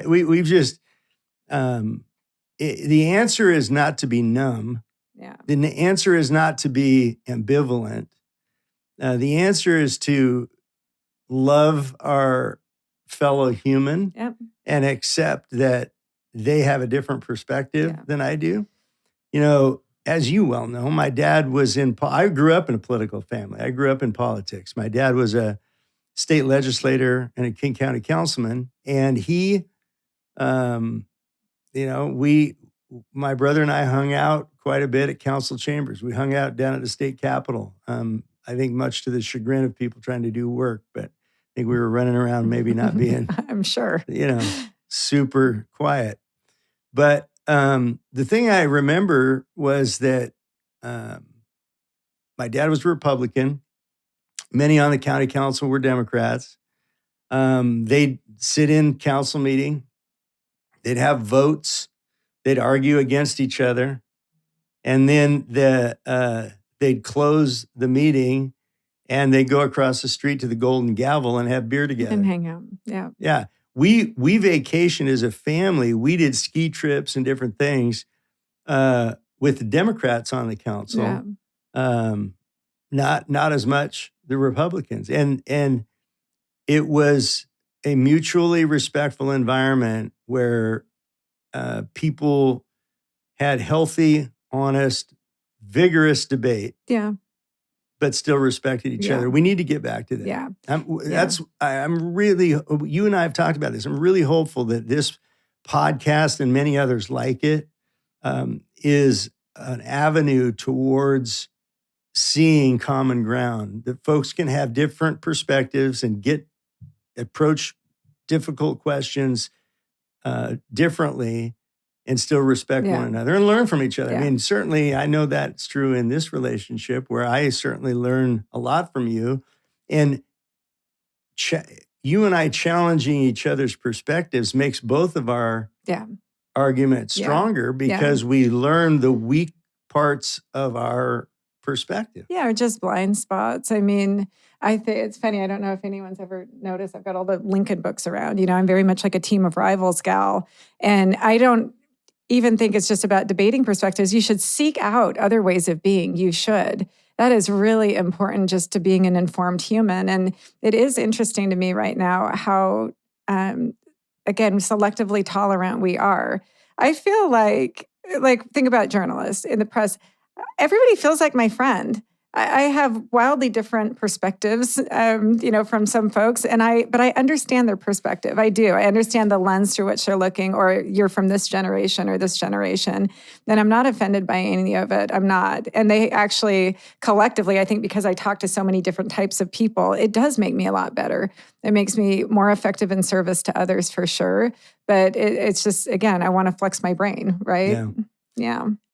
We've just, the answer is not to be numb. Yeah. The answer is not to be ambivalent. The answer is to love our fellow human Yep. and accept that they have a different perspective Yeah. than I do. You know, as you well know, my dad was I grew up in a political family. I grew up in politics. My dad was a state legislator and a King County councilman. And he, you know, my brother and I hung out quite a bit at council chambers. We hung out down at the state capitol. I think much to the chagrin of people trying to do work, but I think we were running around maybe not being, I'm sure, you know, super quiet. But the thing I remember was that my dad was a Republican. Many on the county council were Democrats. They'd sit in council meeting. They'd have votes. They'd argue against each other. And then they'd close the meeting and they'd go across the street to the Golden Gavel and have beer together. and hang out. Yeah. Yeah. We vacationed as a family. We did ski trips and different things with the Democrats on the council. Yeah. Not as much the Republicans. And it was a mutually respectful environment where people had healthy, honest, vigorous debate. Yeah. But still respected each other. We need to get back to that. Yeah. I'm really, you and I have talked about this. I'm really hopeful that this podcast and many others like it is an avenue towards seeing common ground, that folks can have different perspectives and approach difficult questions differently and still respect one another and learn from each other. I mean, certainly I know that's true in this relationship where I certainly learn a lot from you. And you and I challenging each other's perspectives makes both of our arguments stronger because we learn the weak parts of our perspective. Yeah, or just blind spots. I mean, I think it's funny. I don't know if anyone's ever noticed. I've got all the Lincoln books around. You know, I'm very much like a team of rivals gal. And I don't even think it's just about debating perspectives. You should seek out other ways of being. You should. That is really important just to being an informed human. And it is interesting to me right now how, again, selectively tolerant we are. I feel like think about journalists in the press. Everybody feels like my friend. I have wildly different perspectives, from some folks, but I understand their perspective. I do. I understand the lens through which they're looking, or you're from this generation or this generation. And I'm not offended by any of it. I'm not. And they actually, collectively, I think because I talk to so many different types of people, it does make me a lot better. It makes me more effective in service to others for sure. But it's just, again, I want to flex my brain, right? Yeah.